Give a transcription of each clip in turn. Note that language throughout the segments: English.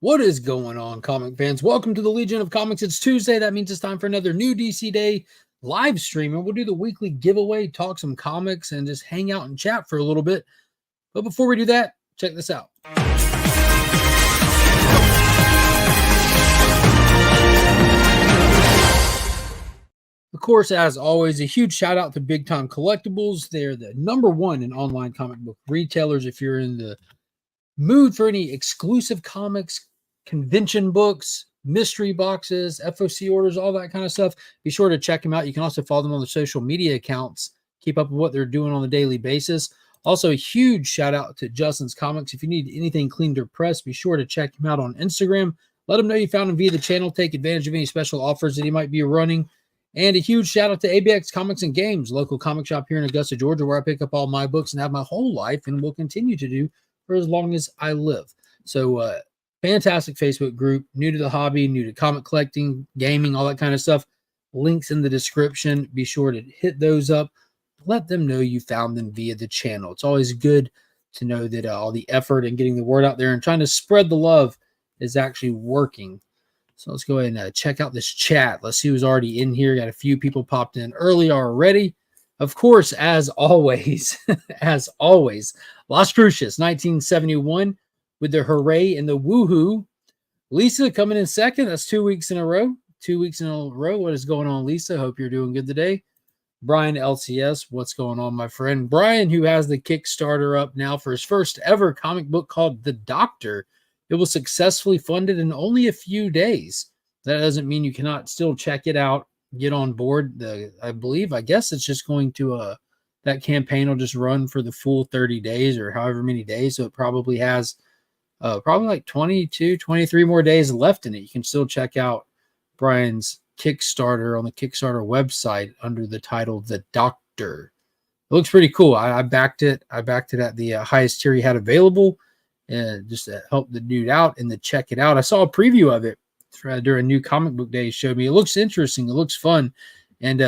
What is going on, comic fans? Welcome to the Legion of Comics. It's Tuesday. That means it's time for another new DC Day live stream. And we'll do the weekly giveaway, talk some comics, and just hang out and chat for a little bit. But before we do that, check this out. Of course, as always, a huge shout out to Big Time Collectibles. They're the #1 in online comic book retailers. If you're in the mood for any exclusive comics, convention books, mystery boxes, FOC orders, all that kind of stuff, be sure to check them out. You can also follow them on their social media accounts, keep up with what they're doing on a daily basis. Also, a huge shout out to Justin's Comics. If you need anything cleaned or pressed, be sure to check him out on Instagram. Let him know you found him via the channel. Take advantage of any special offers that he might be running. And a huge shout out to ABX Comics and Games, local comic shop here in Augusta, Georgia, where I pick up all my books and have my whole life and will continue to do for as long as I live. So, fantastic Facebook group, new to the hobby, new to comic collecting, gaming, all that kind of stuff. Links in the description. Be sure to hit those up. Let them know you found them via the channel. It's always good to know that all the effort and getting the word out there and trying to spread the love is actually working. So let's go ahead and check out this chat. Let's see who's already in here. Got a few people popped in early already. Of course, as always, Las Cruces, 1971, with the hooray and the woohoo. Lisa coming in second. That's 2 weeks in a row. 2 weeks in a row. What is going on, Lisa? Hope you're doing good today. Brian LCS, what's going on, my friend? Brian, who has the Kickstarter up now for his first ever comic book called The Doctor. It was successfully funded in only a few days. That doesn't mean you cannot still check it out, get on board. I guess it's just going to that campaign will just run for the full 30 days or however many days. So it probably has probably like 22, 23 more days left in it. You can still check out Brian's Kickstarter on the Kickstarter website under the title The Doctor. It looks pretty cool. I backed it. I backed it at the highest tier he had available, and just to help the dude out and to check it out. I saw a preview of it during New Comic Book Day. He showed me. It looks interesting. It looks fun. And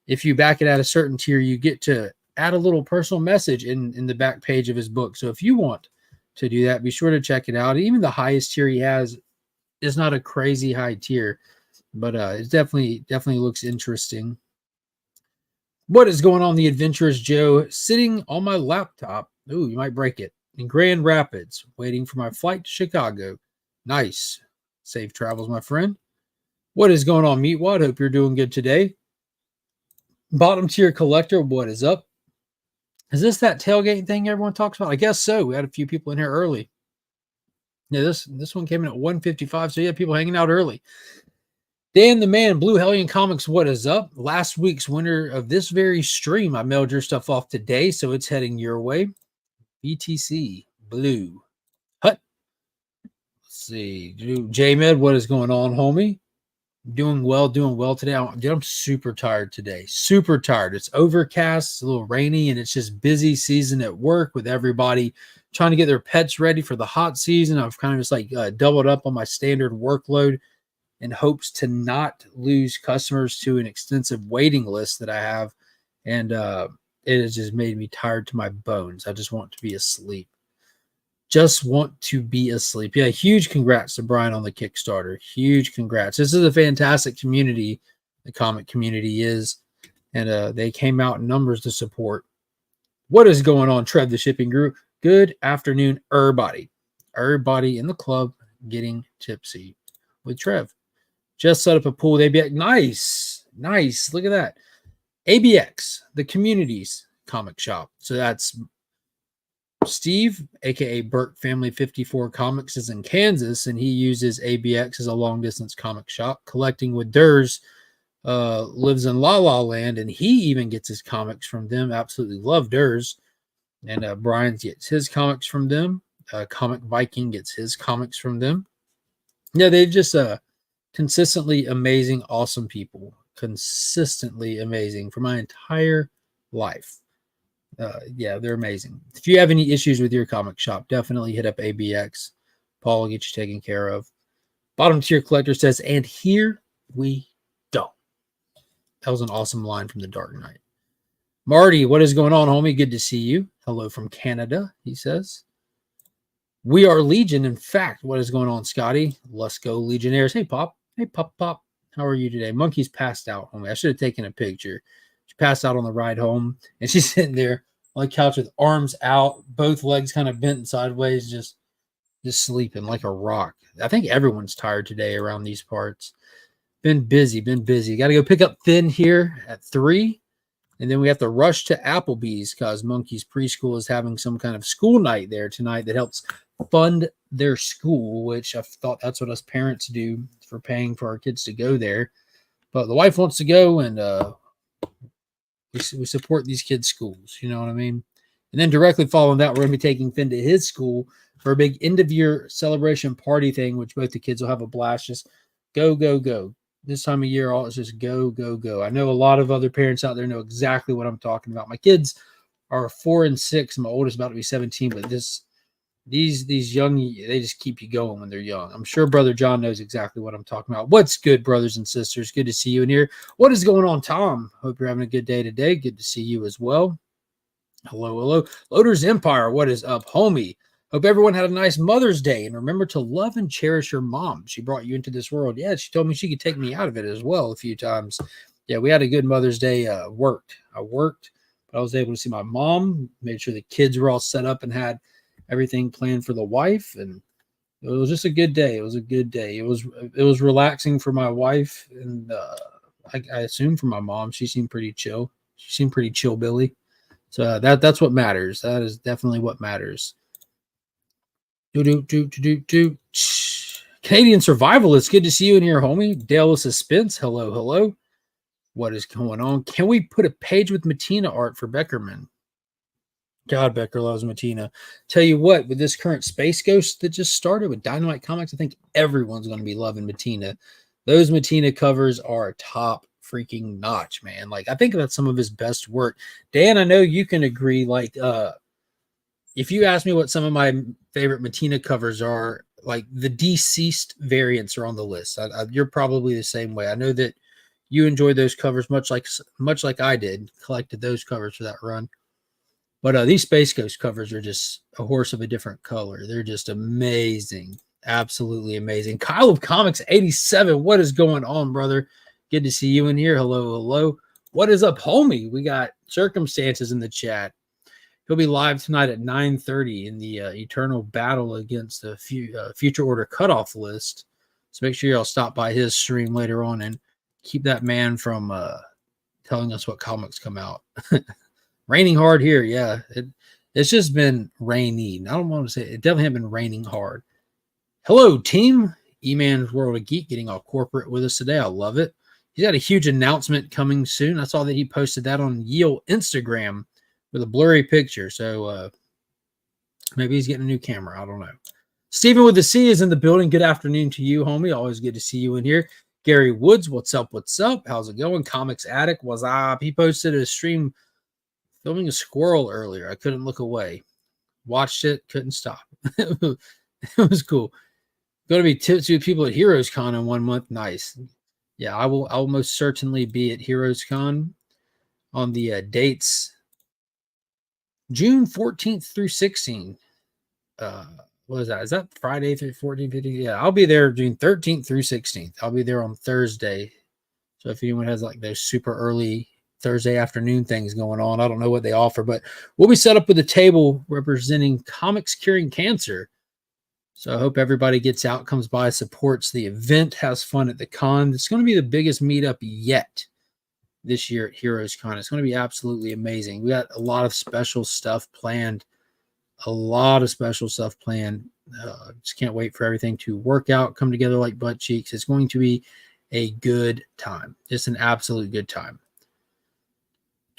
if you back it at a certain tier, you get to add a little personal message in the back page of his book. So if you want to do that, be sure to check it out. Even the highest tier he has is not a crazy high tier, but it definitely looks interesting. What is going on, the Adventurous Joe? Sitting on my laptop. Ooh, you might break it. In Grand Rapids, waiting for my flight to Chicago. Nice. Safe travels, my friend. What is going on, Meatwad? Hope you're doing good today. Bottom tier collector, what is up? Is this that tailgate thing everyone talks about? I guess so. We had a few people in here early. Yeah, this one came in at 1:55, so yeah, people hanging out early. Dan the Man, Blue Hellion Comics, what is up? Last week's winner of this very stream, I mailed your stuff off today, so it's heading your way. BTC Blue Hut. Let's see. J-Med, what is going on, homie? Doing well today. I'm super tired today. Super tired. It's overcast, it's a little rainy, and it's just busy season at work with everybody trying to get their pets ready for the hot season. I've kind of just like doubled up on my standard workload in hopes to not lose customers to an extensive waiting list that I have. And it has just made me tired to my bones. I just want to be asleep. Yeah, huge congrats to Brian on the Kickstarter. Huge congrats. This is a fantastic community. The comic community is. And they came out in numbers to support. What is going on, Trev, the shipping group? Good afternoon, everybody. Everybody in the club getting tipsy with Trev. Just set up a pool with ABX. Nice. Look at that. ABX, the community's comic shop. So that's Steve, aka Burke Family 54 Comics, is in Kansas, and he uses ABX as a long distance comic shop. Collecting with Durs lives in La La Land, and he even gets his comics from them. Absolutely love Durs. And Brian gets his comics from them. Comic Viking gets his comics from them. Yeah, they've just consistently amazing, awesome people. Consistently amazing for my entire life. Yeah, they're amazing. If you have any issues with your comic shop, definitely hit up ABX. Paul will get you taken care of. Bottom tier collector says, and here we go. That was an awesome line from The Dark Knight. Marty, what is going on, homie? Good to see you. Hello from Canada, he says. We are Legion. In fact, what is going on, Scotty? Let's go, Legionnaires. Hey, Pop. Hey, Pop. How are you today? Monkey's passed out, homie. I should have taken a picture. She passed out on the ride home, and she's sitting there on the couch with arms out, both legs kind of bent sideways, just sleeping like a rock. I think everyone's tired today around these parts. Been busy. Got to go pick up Finn here at 3. And then we have to rush to Applebee's because Monkey's preschool is having some kind of school night there tonight that helps fund their school, which I thought that's what us parents do for paying for our kids to go there. But the wife wants to go, and we support these kids' schools. You know what I mean? And then directly following that, we're going to be taking Finn to his school for a big end-of-year celebration party thing, which both the kids will have a blast. Just go. This time of year, all it's just go. I know a lot of other parents out there know exactly what I'm talking about. My kids are 4 and 6. My oldest about to be 17, but these young, they just keep you going when they're young. I'm sure Brother John knows exactly what I'm talking about. What's good, brothers and sisters? Good to see you in here. What is going on, Tom? Hope you're having a good day today. Good to see you as well. Hello. Loader's Empire, what is up, homie? Hope everyone had a nice Mother's Day, and remember to love and cherish your mom. She brought you into this world. Yeah, she told me she could take me out of it as well a few times. Yeah, we had a good Mother's Day. I worked, but I was able to see my mom, made sure the kids were all set up and had everything planned for the wife, and it was just a good day. It was a good day. It was relaxing for my wife, and I assume for my mom. She seemed pretty chill. She seemed pretty chill, Billy. So that's what matters. That is definitely what matters. Canadian Survivalist, good to see you in here, homie. Dale of Suspense, hello. What is going on? Can we put a page with Matina art for Beckerman? God, Becker loves Matina. Tell you what, with this current Space Ghost that just started with Dynamite Comics, I think everyone's going to be loving Matina. Those Matina covers are top freaking notch, man. Like, I think that's some of his best work. Dan, I know you can agree. Like, if you ask me what some of my favorite Matina covers are, like the deceased variants are on the list. You're probably the same way. I know that you enjoy those covers much like I did. Collected those covers for that run. But these Space Ghost covers are just a horse of a different color. They're just amazing. Absolutely amazing. Kyle of Comics 87. What is going on, brother? Good to see you in here. Hello. What is up, homie? We got Circumstances in the chat. He'll be live tonight at 9:30 in the eternal battle against the Future Order cutoff list. So make sure y'all stop by his stream later on and keep that man from telling us what comics come out. Raining hard here, yeah. It's just been rainy. I don't want to say it definitely hasn't been raining hard. Hello, team. E-Man's World of Geek getting all corporate with us today. I love it. He's got a huge announcement coming soon. I saw that he posted that on Yale Instagram with a blurry picture. So maybe he's getting a new camera. I don't know. Stephen with the C is in the building. Good afternoon to you, homie. Always good to see you in here. Gary Woods, what's up? How's it going? Comics Addict, what's up? He posted a stream filming a squirrel earlier. I couldn't look away. Watched it, couldn't stop. It was cool. Going to be two people at Heroes Con in 1 month. Nice. Yeah, I'll most certainly be at Heroes Con on the dates June 14th through 16th. What is that? Is that Friday through 14th, 15th? Yeah, I'll be there June 13th through 16th. I'll be there on Thursday. So if anyone has like those super early Thursday afternoon things going on, I don't know what they offer, but we'll be set up with a table representing Comics Curing Cancer. So I hope everybody gets out, comes by, supports the event, has fun at the con. It's going to be the biggest meetup yet this year at Heroes Con. It's going to be absolutely amazing. We got a lot of special stuff planned. Just can't wait for everything to work out, come together like butt cheeks. It's going to be a good time. Just an absolute good time.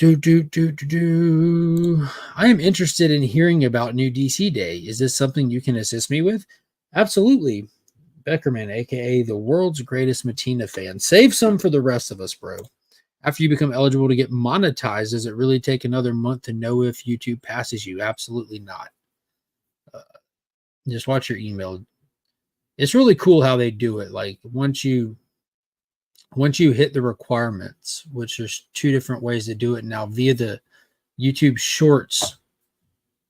I am interested in hearing about New DC Day. Is this something you can assist me with? Absolutely. Beckerman, aka the world's greatest Matina fan. Save some for the rest of us, bro. After you become eligible to get monetized, does it really take another month to know if YouTube passes you? Absolutely not. Just watch your email. It's really cool how they do it. Like once you hit the requirements, which there's 2 different ways to do it now via the YouTube Shorts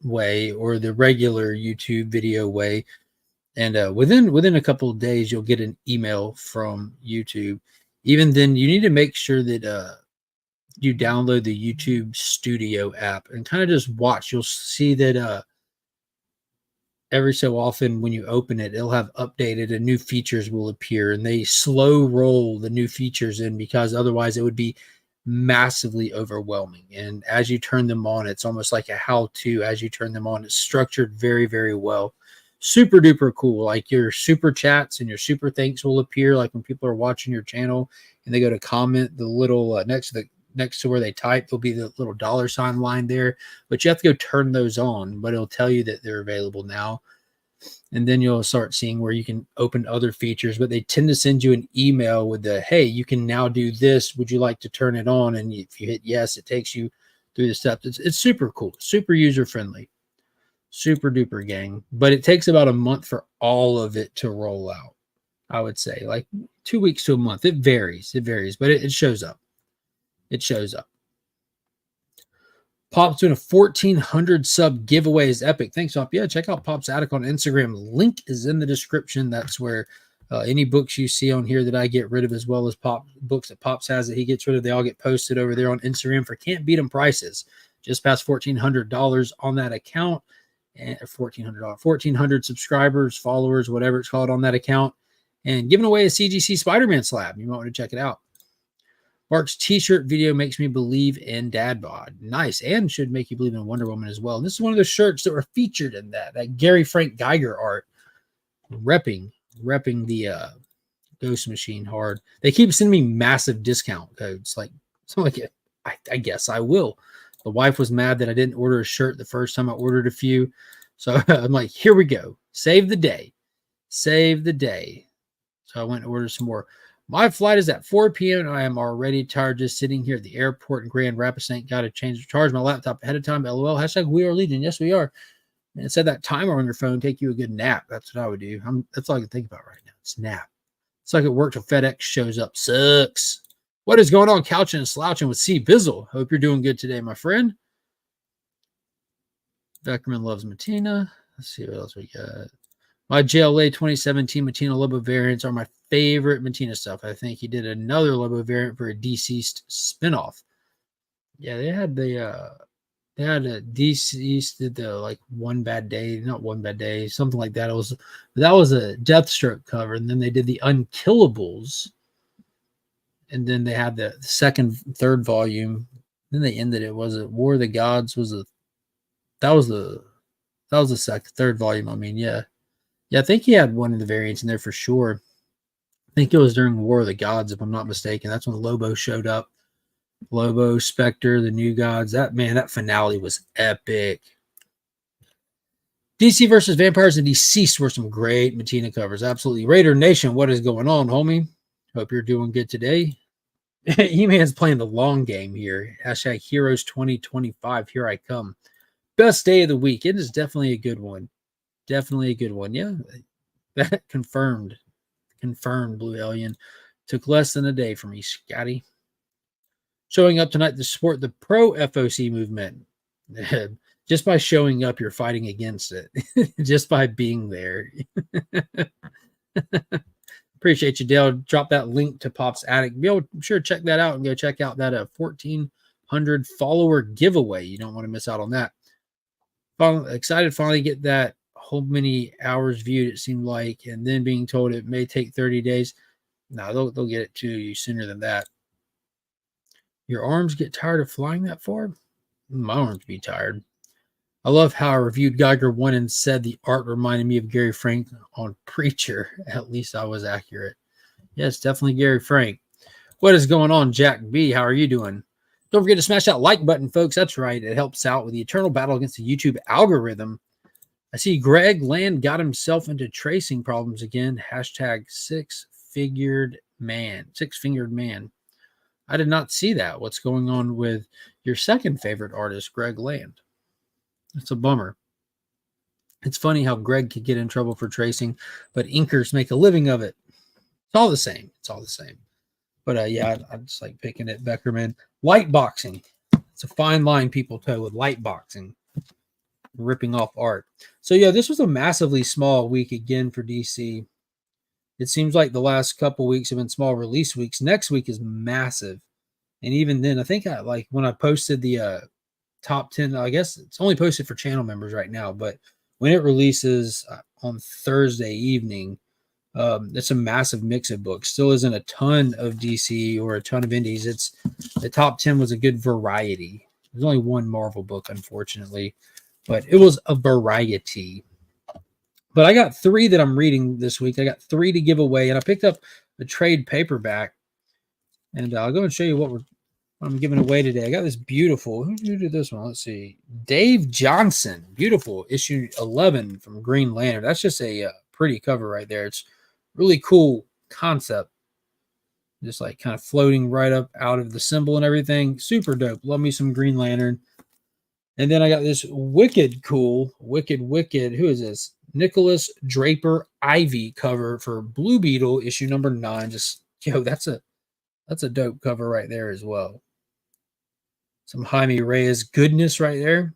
way or the regular YouTube video way. And within a couple of days, you'll get an email from YouTube. Even then, you need to make sure that you download the YouTube Studio app and kind of just watch. You'll see that every so often when you open it, it'll have updated and new features will appear, and they slow roll the new features in because otherwise it would be massively overwhelming. And as you turn them on, it's almost like a how-to. As you turn them on, it's structured very, very well. Super duper cool. Like your super chats and your super thanks will appear like when people are watching your channel and they go to comment, the little next to where they type, there'll be the little $ line there, but you have to go turn those on, but it'll tell you that they're available now. And then you'll start seeing where you can open other features, but they tend to send you an email with the, hey, you can now do this. Would you like to turn it on? And if you hit yes, it takes you through the steps. It's super cool, super user-friendly, super duper gang. But it takes about a month for all of it to roll out, I would say. Like 2 weeks to a month. It varies, but it shows up. It shows up. Pop's doing a 1,400 sub giveaway is epic. Thanks, Pop. Yeah, check out Pop's Attic on Instagram. Link is in the description. That's where any books you see on here that I get rid of, as well as books that Pops has that he gets rid of, they all get posted over there on Instagram for can't beat 'em prices. Just past $1,400 on that account, and $1,400, 1,400 subscribers, followers, whatever it's called on that account, and giving away a CGC Spider-Man slab. You might want to check it out. Mark's t-shirt video makes me believe in dad bod. Nice. And should make you believe in Wonder Woman as well. And this is one of the shirts that were featured in that Gary Frank Geiger art. Repping the Ghost Machine hard. They keep sending me massive discount codes. Like, so like I guess I will. The wife was mad that I didn't order a shirt the first time I ordered a few. So I'm like, here we go. Save the day. Save the day. So I went and ordered some more. My flight is at 4 p.m. and I am already tired just sitting here at the airport in Grand Rapids. Ain't got to charge my laptop ahead of time. LOL. Hashtag we are legion. Yes, we are. And it said that timer on your phone take you a good nap. That's what I would do. That's all I can think about right now. It's nap. It's like it worked till FedEx shows up. Sucks. What is going on? Couching and slouching with C. Bizzle. Hope you're doing good today, my friend. Beckerman loves Matina. Let's see what else we got. My JLA 2017 Matina Lobo variants are my favorite Matina stuff. I think he did another Lobo variant for a deceased spinoff. Yeah, they had a deceased did the like One Bad Day, not One Bad Day, something like that. That was a Deathstroke cover, and then they did the Unkillables, and then they had the third volume. Then they ended it. Was it War of the Gods? That was the third volume. I mean, yeah. Yeah, I think he had one of the variants in there for sure. I think it was during War of the Gods, if I'm not mistaken. That's when Lobo showed up. Lobo, Spectre, the New Gods. That finale was epic. DC versus Vampires and Deceased were some great Matina covers. Absolutely. Raider Nation, what is going on, homie? Hope you're doing good today. E-Man's playing the long game here. Hashtag Heroes 2025. Here I come. Best day of the week. It is definitely a good one. Definitely a good one. Yeah, that confirmed. Confirmed, Blue Alien. Took less than a day for me, Scotty. Showing up tonight to support the pro FOC movement. Just by showing up, you're fighting against it. Just by being there. Appreciate you, Dale. Drop that link to Pop's Attic. Be sure to check that out and go check out that 1,400 follower giveaway. You don't want to miss out on that. Excited to finally get that whole many hours viewed, it seemed like, and then being told it may take 30 days. No, they'll get it to you sooner than that. Your arms get tired of flying that far? My arms be tired. I love how I reviewed Geiger 1 and said the art reminded me of Gary Frank on Preacher. At least I was accurate. Yes, definitely Gary Frank. What is going on, Jack B? How are you doing? Don't forget to smash that like button, folks. That's right. It helps out with the eternal battle against the YouTube algorithm. I see Greg Land got himself into tracing problems again. Hashtag six-fingered man. I did not see that. What's going on with your second favorite artist, Greg Land? It's a bummer. It's funny how Greg could get in trouble for tracing, but inkers make a living of it. It's all the same. But yeah, I just like picking at Beckerman. Light boxing. It's a fine line people toe with light boxing. ripping off art. So yeah, this was a massively small week again for DC. It seems like the last couple weeks have been small release weeks. Next week is massive. And even then, I think when I posted the top 10, I guess it's only posted for channel members right now, but when it releases on Thursday evening, it's a massive mix of books. Still isn't a ton of DC or a ton of indies. It's the top 10 was a good variety. There's only one Marvel book, unfortunately, but it was a variety. But I got 3 that I'm reading this week. I got 3 to give away, and I picked up a trade paperback, and I'll go and show you what I'm giving away today. I got this beautiful. Who did this one? Let's see. Dave Johnson. Beautiful. Issue 11 from Green Lantern. That's just a pretty cover right there. It's really cool concept. Just like kind of floating right up out of the symbol and everything. Super dope. Love me some Green Lantern. And then I got this wicked cool, wicked. Who is this? Nicholas Draper Ivy cover for Blue Beetle issue number 9. Just, that's a dope cover right there as well. Some Jaime Reyes goodness right there.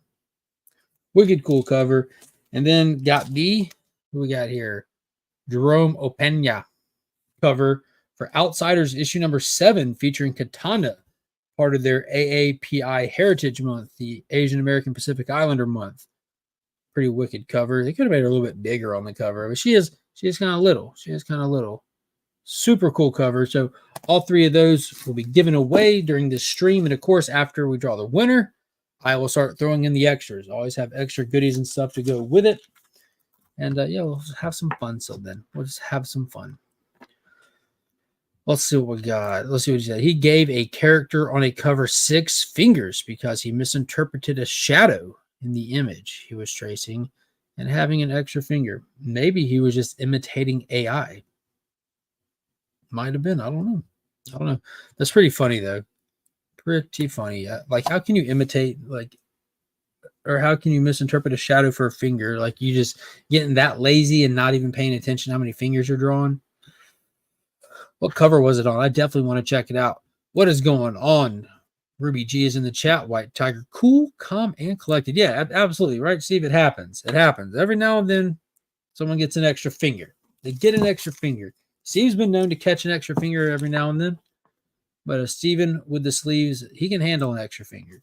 Wicked cool cover. And then got who we got here? Jerome Opeña cover for Outsiders issue number 7 featuring Katana, part of their AAPI Heritage Month, the Asian American Pacific Islander month. Pretty wicked cover. They could have made her a little bit bigger on the cover, but she is kind of little. Super cool cover. So all 3 of those will be given away during this stream. And of course, after we draw the winner, I will start throwing in the extras. Always have extra goodies and stuff to go with it. And we'll just have some fun. So then we'll just have some fun. Let's see what we got. Let's see what he said. He gave a character on a cover 6 fingers because he misinterpreted a shadow in the image he was tracing and having an extra finger. Maybe he was just imitating AI. Might have been. I don't know. That's pretty funny, though. Pretty funny. Like, how can you imitate, or how can you misinterpret a shadow for a finger? Like, you just getting that lazy and not even paying attention how many fingers you're drawing? What cover was it on? I definitely want to check it out. What is going on? Ruby G is in the chat. White Tiger. Cool, calm, and collected. Yeah, absolutely. Right, Steve? It happens. Every now and then, someone gets an extra finger. They get an extra finger. Steve's been known to catch an extra finger every now and then. But Steven with the sleeves, he can handle an extra finger.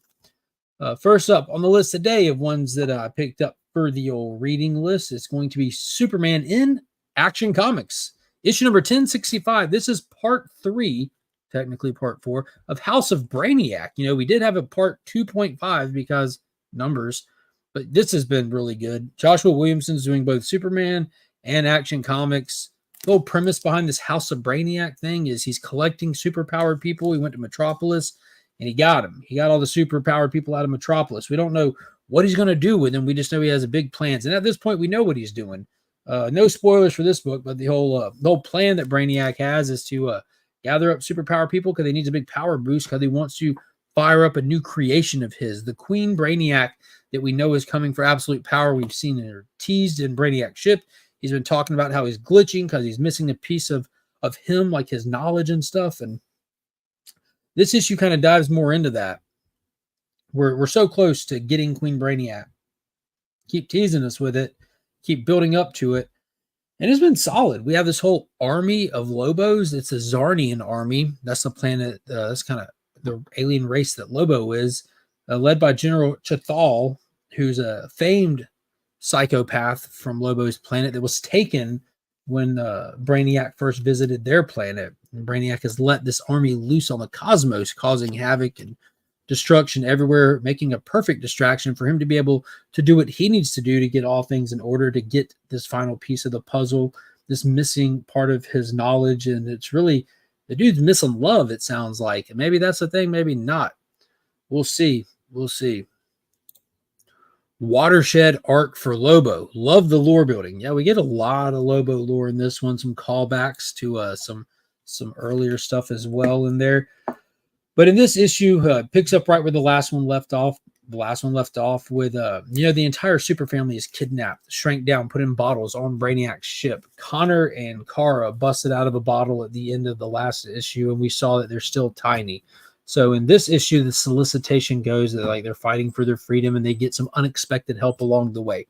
First up on the list today of ones that I picked up for the old reading list, it's going to be Superman in Action Comics. Issue number 1065. This is part 3, technically part 4, of House of Brainiac. We did have a part 2.5 because numbers, but this has been really good. Joshua Williamson's doing both Superman and Action Comics. The whole premise behind this House of Brainiac thing is he's collecting superpowered people. He went to Metropolis and he got them. He got all the superpowered people out of Metropolis. We don't know what he's going to do with them. We just know he has big plans. And at this point, we know what he's doing. No spoilers for this book, but the whole plan that Brainiac has is to gather up superpowered people because he needs a big power boost because he wants to fire up a new creation of his, the Queen Brainiac that we know is coming for absolute power. We've seen her teased in Brainiac Ship. He's been talking about how he's glitching because he's missing a piece of him, like his knowledge and stuff. And this issue kind of dives more into that. We're so close to getting Queen Brainiac. Keep teasing us with it. Keep building up to it. And it's been solid. We have this whole army of Lobos. It's a Zarnian army. That's the planet. That's kind of the alien race that Lobo is, led by General Chthal, who's a famed psychopath from Lobo's planet that was taken when Brainiac first visited their planet. And Brainiac has let this army loose on the cosmos, causing havoc and destruction everywhere, making a perfect distraction for him to be able to do what he needs to do to get all things in order to get this final piece of the puzzle, this missing part of his knowledge. And it's really, the dude's missing love, it sounds like. And maybe that's the thing, maybe not. We'll see. Watershed arc for Lobo. Love the lore building. Yeah, we get a lot of Lobo lore in this one. Some callbacks to some earlier stuff as well in there. But in this issue, picks up right where the last one left off. The last one left off with, the entire super family is kidnapped, shrank down, put in bottles on Brainiac's ship. Connor and Kara busted out of a bottle at the end of the last issue, and we saw that they're still tiny. So in this issue, the solicitation goes that like they're fighting for their freedom and they get some unexpected help along the way.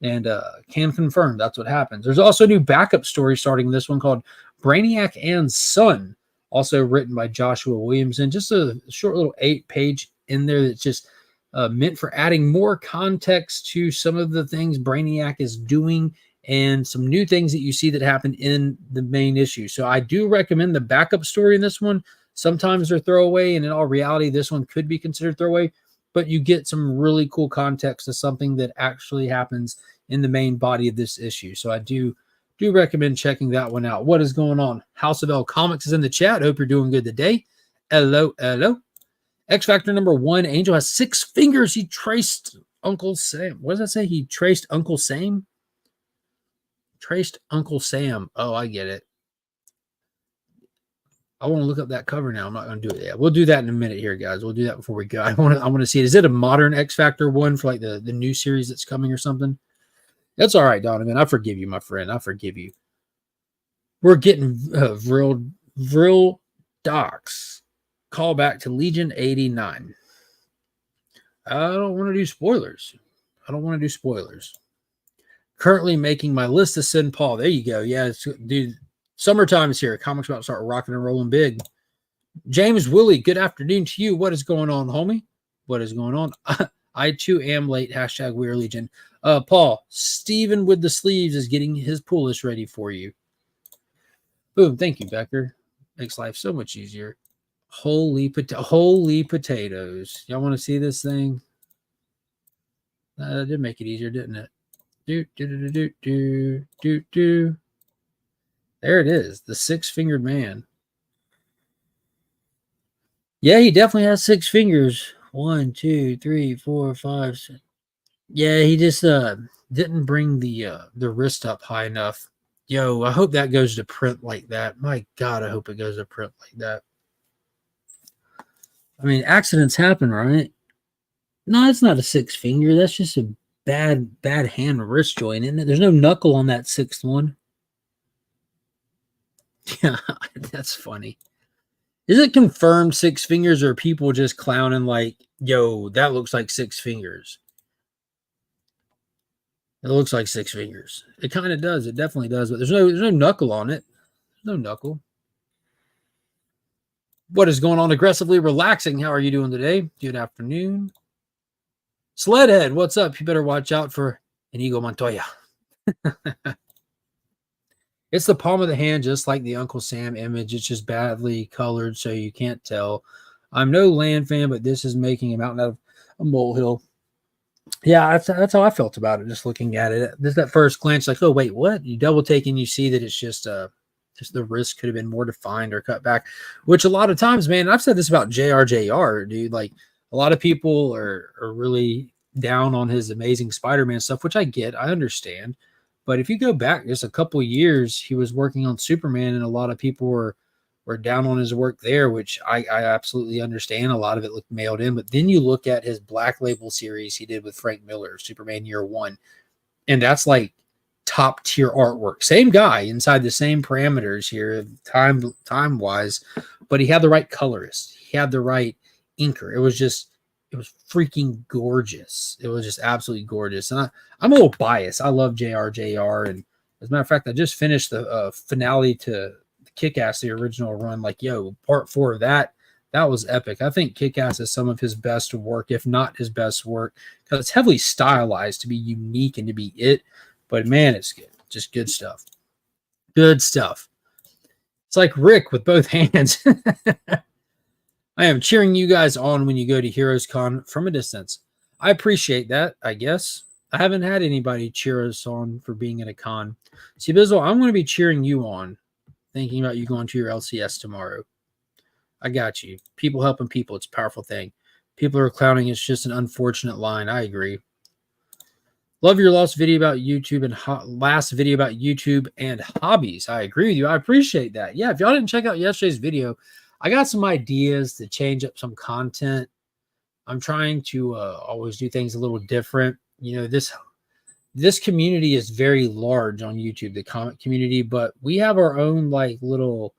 And can confirm that's what happens. There's also a new backup story starting this one called Brainiac and Son, also written by Joshua Williamson. Just a short little 8-page in there that's just meant for adding more context to some of the things Brainiac is doing and some new things that you see that happen in the main issue. So I do recommend the backup story in this one. Sometimes they're throwaway, and in all reality, this one could be considered throwaway, but you get some really cool context to something that actually happens in the main body of this issue. So I do recommend checking that one out. What is going on? House of L Comics is in the chat. Hope you're doing good today. Hello. X Factor number 1. Angel has 6 fingers. He traced Uncle Sam. What does that say? He traced Uncle Sam? Traced Uncle Sam. Oh, I get it. I want to look up that cover now. I'm not going to do it yet. We'll do that in a minute here, guys. We'll do that before we go. I want to see it. Is it a modern X Factor one for like the new series that's coming or something? That's all right, Donovan. I forgive you, my friend. I forgive you. We're getting Vril Docs. Call back to Legion 89. I don't want to do spoilers. Currently making my list of Sin Paul. There you go. Yeah, dude. Summertime is here. Comics about to start rocking and rolling big. James Willie, good afternoon to you. What is going on, homie? What is going on? I too am late. Hashtag We Are Legion. Paul, Steven with the sleeves is getting his pull list ready for you. Boom. Thank you, Becker. Makes life so much easier. Holy potatoes. Y'all want to see this thing? That did make it easier, didn't it? There it is, the 6-fingered man. Yeah, he definitely has 6 fingers. 1, 2, 3, 4, 5, 6. Yeah, he just didn't bring the wrist up high enough. Yo, I hope that goes to print like that. My God, I hope it goes to print like that. I mean, accidents happen, right? No, it's not a 6-finger. That's just a bad hand wrist joint, isn't it? There's no knuckle on that 6th one. Yeah, that's funny. Is it confirmed 6 fingers, or are people just clowning like, yo, that looks like 6 fingers? It looks like 6 fingers. It kind of does. It definitely does. But there's no knuckle on it. There's no knuckle. What is going on? Aggressively relaxing. How are you doing today? Good afternoon. Sledhead, what's up? You better watch out for Inigo Montoya. It's the palm of the hand, just like the Uncle Sam image. It's just badly colored, so you can't tell. I'm no Land fan, but this is making a mountain out of a molehill. Yeah, that's how I felt about it, just looking at it. Just that first glance, like, oh, wait, what? You double take and you see that it's just the wrist could have been more defined or cut back, which a lot of times, man, I've said this about JR, dude. Like, a lot of people are really down on his Amazing Spider-Man stuff, which I get. I understand. But if you go back just a couple years, he was working on Superman, and a lot of people were down on his work there, which I absolutely understand. A lot of it looked mailed in. But then you look at his Black Label series he did with Frank Miller, Superman Year One, and that's like top tier artwork. Same guy inside the same parameters here, time wise, but he had the right colorist. He had the right inker. It was freaking gorgeous. It was just absolutely gorgeous. And I'm a little biased. I love JR. And as a matter of fact, I just finished the finale to Kick-Ass, the original run. Like, yo, part 4 of that was epic. I think Kick-Ass is some of his best work, if not his best work, because it's heavily stylized to be unique and to be it. But man, it's good. Just good stuff. Good stuff. It's like Rick with both hands. I am cheering you guys on when you go to Heroes Con from a distance. I appreciate that, I guess. I haven't had anybody cheer us on for being at a con. See, Bizzle, I'm going to be cheering you on, thinking about you going to your LCS tomorrow. I got you. People helping people. It's a powerful thing. People are clowning. It's just an unfortunate line. I agree. Love your last video about YouTube and hobbies. I agree with you. I appreciate that. Yeah, if y'all didn't check out yesterday's video, I got some ideas to change up some content. I'm trying to always do things a little different. You know, this community is very large on YouTube, the comic community, but we have our own like little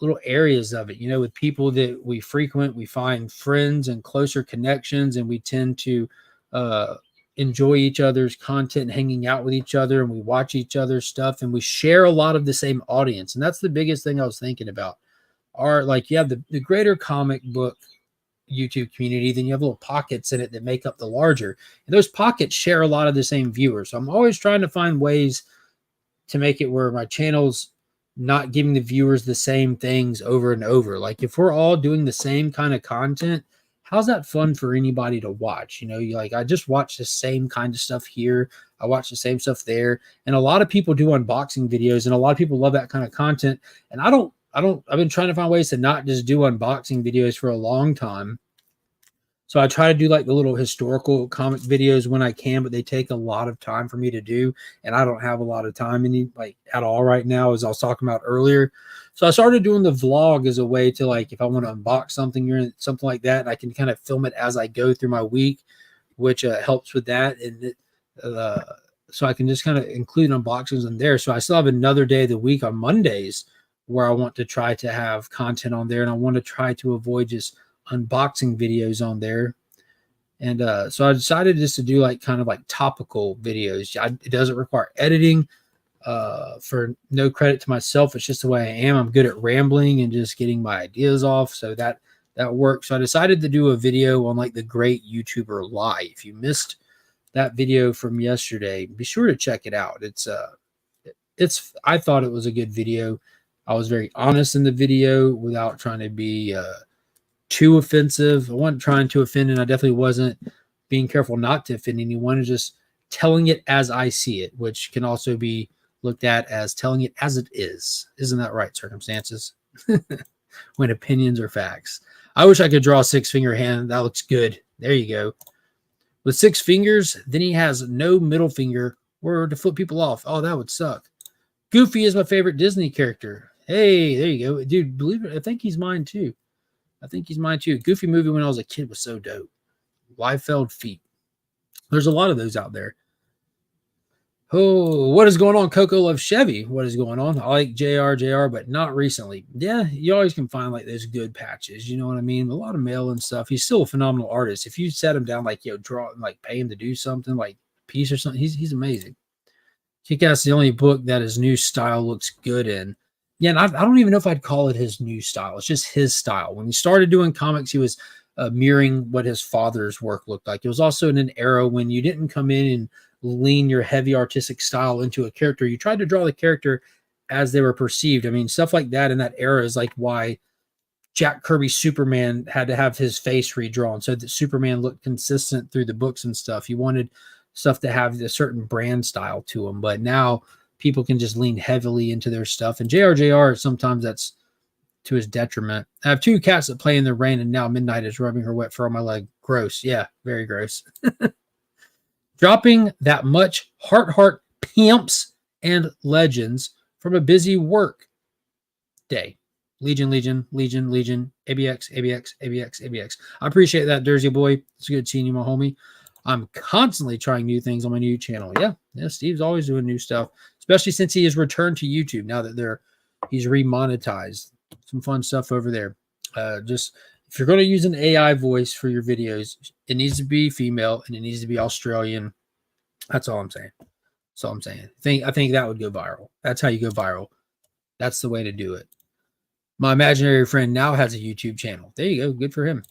little areas of it, you know, with people that we frequent, we find friends and closer connections, and we tend to uh, enjoy each other's content, hanging out with each other, and we watch each other's stuff, and we share a lot of the same audience. And that's the biggest thing I was thinking about. Are like you have the greater comic book YouTube community, then you have little pockets in it that make up the larger. And those pockets share a lot of the same viewers. So I'm always trying to find ways to make it where my channel's not giving the viewers the same things over and over. Like if we're all doing the same kind of content, how's that fun for anybody to watch? You know, you like, I just watch the same kind of stuff here. I watch the same stuff there. And a lot of people do unboxing videos, and a lot of people love that kind of content. And I've been trying to find ways to not just do unboxing videos for a long time. So I try to do like the little historical comic videos when I can, but they take a lot of time for me to do. And I don't have a lot of time like at all right now, as I was talking about earlier. So I started doing the vlog as a way to, like, if I want to unbox something or something like that, I can kind of film it as I go through my week, which helps with that. And so I can just kind of include unboxings in there. So I still have another day of the week on Mondays where I want to try to have content on there. And I want to try to avoid just unboxing videos on there. And so I decided just to do like kind of like topical videos. It doesn't require editing. For no credit to myself, it's just the way I am. I'm good at rambling and just getting my ideas off. So that works. So I decided to do a video on like the great YouTuber lie. If you missed that video from yesterday, be sure to check it out. I thought it was a good video. I was very honest in the video without trying to be too offensive. I wasn't trying to offend, and I definitely wasn't being careful not to offend anyone. Just telling it as I see it, which can also be looked at as telling it as it is. Isn't that right, circumstances? When opinions are facts. I wish I could draw a 6-finger hand. That looks good. There you go. With 6 fingers, then he has no middle finger or to flip people off. Oh, that would suck. Goofy is my favorite Disney character. Hey, there you go. Dude, believe it, I think he's mine too. Goofy movie when I was a kid was so dope. Liefeld feet. There's a lot of those out there. Oh, what is going on? Coco loves Chevy. What is going on? I like JR, but not recently. Yeah, you always can find like those good patches. You know what I mean? A lot of mail and stuff. He's still a phenomenal artist. If you set him down, like, draw, like pay him to do something, like piece or something, he's amazing. Kick-Ass is the only book that his new style looks good in. Yeah, and I don't even know if I'd call it his new style. It's just his style. When he started doing comics, he was mirroring what his father's work looked like. It was also in an era when you didn't come in and lean your heavy artistic style into a character. You tried to draw the character as they were perceived. I mean, stuff like that in that era is like why Jack Kirby's Superman had to have his face redrawn so that Superman looked consistent through the books and stuff. You wanted stuff to have a certain brand style to them, but now people can just lean heavily into their stuff. And JR, sometimes that's to his detriment. I have 2 cats that play in the rain, and now Midnight is rubbing her wet fur on my leg. Gross. Yeah, very gross. Dropping that much heart pimps and legends from a busy work day. Legion, ABX. I appreciate that, Jersey boy. It's good seeing you, my homie. I'm constantly trying new things on my new channel. Yeah, Steve's always doing new stuff, especially since he has returned to YouTube now that he's remonetized. Some fun stuff over there. Just if you're going to use an AI voice for your videos, it needs to be female and it needs to be Australian. That's all I'm saying. I think that would go viral. That's how you go viral. That's the way to do it. My imaginary friend now has a YouTube channel. There you go. Good for him.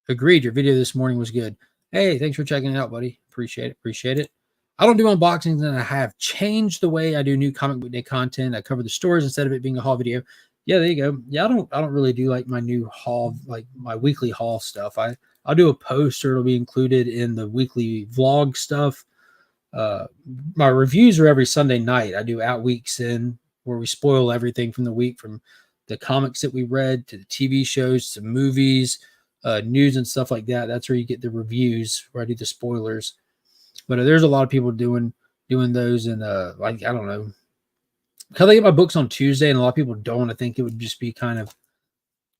Agreed. Your video this morning was good. Hey, thanks for checking it out, buddy. Appreciate it. I don't do unboxings, and I have changed the way I do new comic book day content. I cover the stories instead of it being a haul video. Yeah, there you go. Yeah, I don't really do like my new haul, like my weekly haul stuff. I'll do a post, or it'll be included in the weekly vlog stuff. My reviews are every Sunday night. I do At Weeks In, where we spoil everything from the week, from the comics that we read to the TV shows to movies, news and stuff like that. That's where you get the reviews, where I do the spoilers. But there's a lot of people doing those, and like, I don't know, because I get my books on Tuesday, and a lot of people don't. I think it would just be kind of,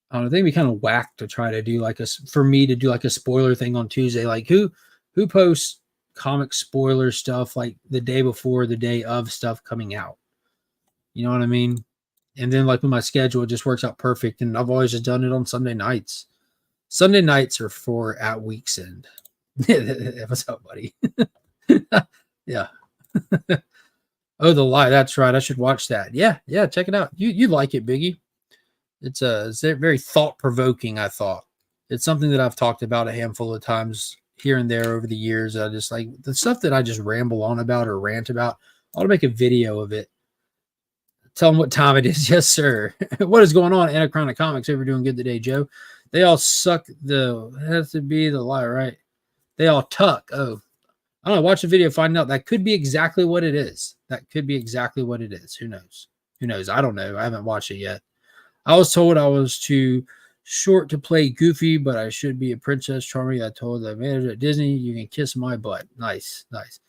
I don't know, I think it'd be kind of whack to try to do for me to do like a spoiler thing on Tuesday. Like who posts comic spoiler stuff like the day before, the day of stuff coming out? You know what I mean? And then like with my schedule, it just works out perfect. And I've always just done it on Sunday nights. Sunday nights are for at week's end. What's up, buddy? Yeah. Oh, The Lie. That's right. I should watch that. Yeah, yeah. Check it out. You like it, Biggie? It's very thought provoking. I thought it's something that I've talked about a handful of times here and there over the years. I just like the stuff that I just ramble on about or rant about. I want to make a video of it. Tell them what time it is. Yes, sir. What is going on, Anachronic Comics? Hope you're doing good today, Joe. They all suck. It has to be The Lie, right? They all tuck. Oh, I don't know. Watch the video, find out. That could be exactly what it is. That could be exactly what it is. Who knows? Who knows? I don't know. I haven't watched it yet. I was told I was too short to play Goofy, but I should be a Princess Charming. I told the manager at Disney, you can kiss my butt. Nice, nice.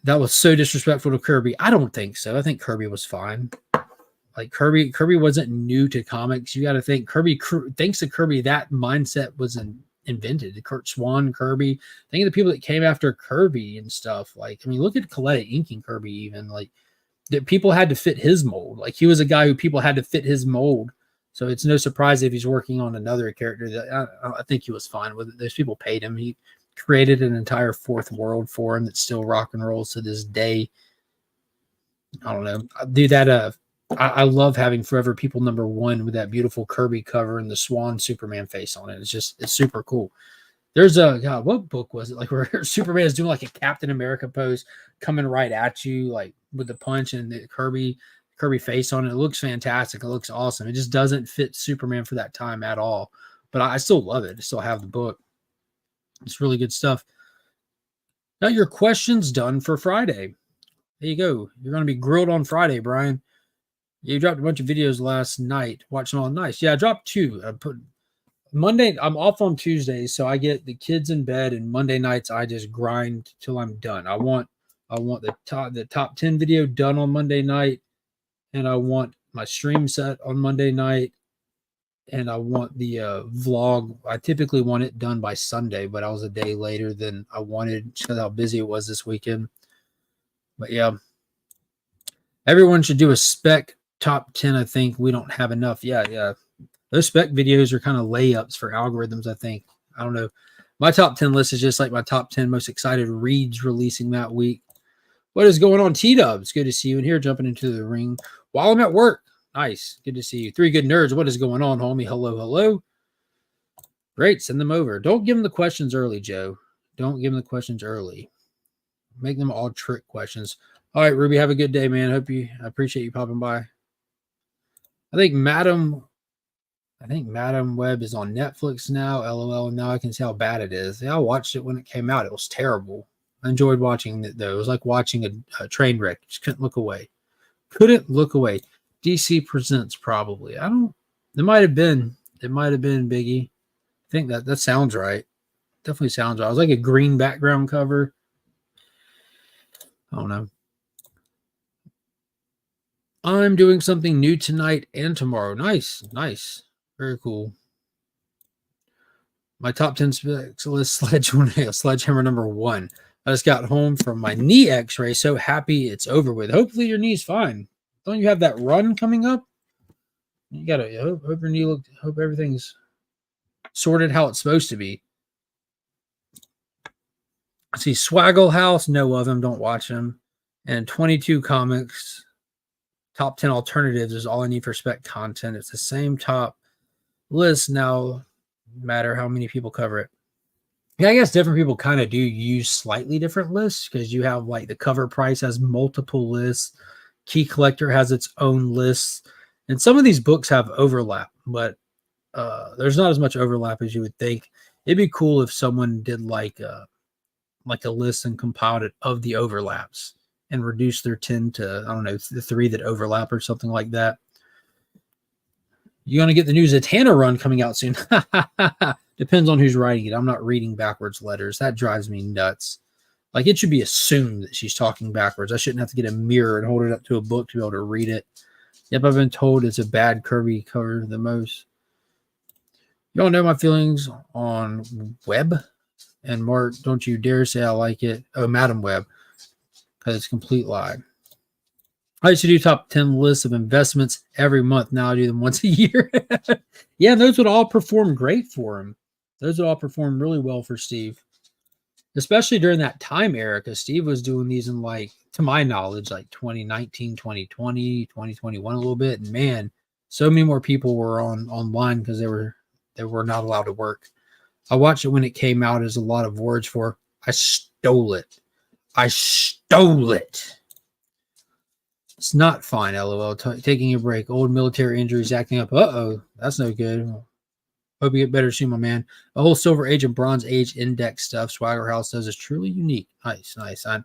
That was so disrespectful to Kirby. I don't think so. I think Kirby was fine. Like Kirby wasn't new to comics. You got to think thanks to Kirby, that mindset was invented. Kurt Swan, Kirby. Think of the people that came after Kirby and stuff. Like, I mean, look at Coletta inking Kirby. Even like that, people had to fit his mold. Like he was a guy who people had to fit his mold. So it's no surprise if he's working on another character that I think he was fine with it. Those people paid him. He created an entire fourth world for him that still rock and rolls to this day. I don't know. Dude, that I love having Forever People #1 with that beautiful Kirby cover and the Swan Superman face on it. It's super cool. There's God, what book was it? Like where Superman is doing like a Captain America pose, coming right at you, like with the punch and the Kirby face on it. It looks fantastic. It looks awesome. It just doesn't fit Superman for that time at all. But I still love it. I still have the book. It's really good stuff. Now your question's done for Friday. There you go. You're going to be grilled on Friday, Brian. You dropped a bunch of videos last night. Watching all nice. Yeah, I dropped 2. I put Monday. I'm off on Tuesdays, so I get the kids in bed, and Monday nights I just grind till I'm done. I want the top 10 video done on Monday night, and I want my stream set on Monday night, and I want the vlog. I typically want it done by Sunday, but I was a day later than I wanted just because how busy it was this weekend. But yeah, everyone should do a spec top 10. I think we don't have enough. Yeah. Those spec videos are kind of layups for algorithms, I think. I don't know. My top 10 list is just like my top 10 most excited reads releasing that week. What is going on, T-Dubs? Good to see you in here, jumping into the ring while I'm at work. Nice. Good to see you. 3 Good Nerds. What is going on, homie? Hello. Great. Send them over. Don't give them the questions early, Joe. Don't give them the questions early. Make them all trick questions. All right, Ruby, have a good day, man. I appreciate you popping by. I think Madam Web is on Netflix now. LOL. Now I can see how bad it is. Yeah, I watched it when it came out. It was terrible. I enjoyed watching it, though. It was like watching a train wreck. Just couldn't look away. DC Presents, probably. It might have been Biggie. I think that sounds right. Definitely sounds right. It was like a green background cover. I don't know. I'm doing something new tonight and tomorrow. Nice. Very cool. My top 10 specs list, Sledgehammer #1. I just got home from my knee x-ray. So happy it's over with. Hopefully your knee's fine. Don't you have that run coming up? You gotta hope your knee hope everything's sorted how it's supposed to be. I see Swaggle House, know of him, don't watch him. And 22 Comics. Top 10 alternatives is all I need for spec content. It's the same top list now, no matter how many people cover it. Yeah, I guess different people kind of do use slightly different lists because you have like the cover price has multiple lists. Key Collector has its own lists. And some of these books have overlap, but there's not as much overlap as you would think. It'd be cool if someone did like a list and compiled it of the overlaps and reduced their 10 to, I don't know, the 3 that overlap or something like that. You're going to get the new Zatanna run coming out soon. Depends on who's writing it. I'm not reading backwards letters. That drives me nuts. Like, it should be assumed that she's talking backwards. I shouldn't have to get a mirror and hold it up to a book to be able to read it. Yep, I've been told it's a bad Kirby cover the most. Y'all know my feelings on Web. And Mark, don't you dare say I like it. Oh, Madam Web. Because it's a complete lie. I used to do top 10 lists of investments every month. Now I do them once a year. Yeah, those would all perform great for him. Those would all perform really well for Steve, especially during that time era, because Steve was doing these in, like, to my knowledge, like 2019, 2020, 2021 a little bit. And man, so many more people were online because they were not allowed to work. I watched it when it came out as a lot of words for I stole it. I stole it. It's not fine, lol. Taking a break. Old military injuries acting up. Uh-oh. That's no good. Hope you get better soon, my man. The whole Silver Age and Bronze Age index stuff Swagger House does is truly unique. Nice, nice. I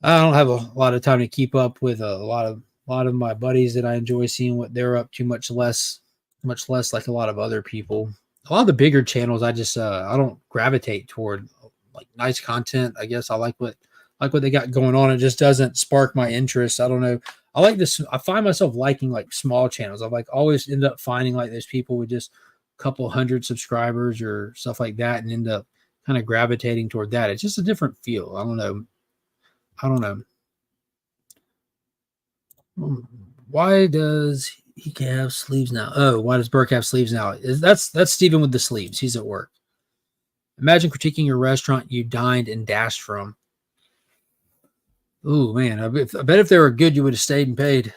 don't have a lot of time to keep up with a lot of my buddies that I enjoy seeing what they're up to, much less like a lot of other people. A lot of the bigger channels, I just I don't gravitate toward, like, nice content. I guess I like what they got going on. It just doesn't spark my interest. I don't know. I like this. I find myself liking, like, small channels. I like always end up finding, like, those people with just a couple hundred subscribers or stuff like that, and end up kind of gravitating toward that. It's just a different feel. I don't know. Why does he have sleeves now? Oh, why does Burke have sleeves now? That's Steven with the sleeves. He's at work. Imagine critiquing your restaurant you dined and dashed from. Ooh, man. I bet if they were good, you would have stayed and paid.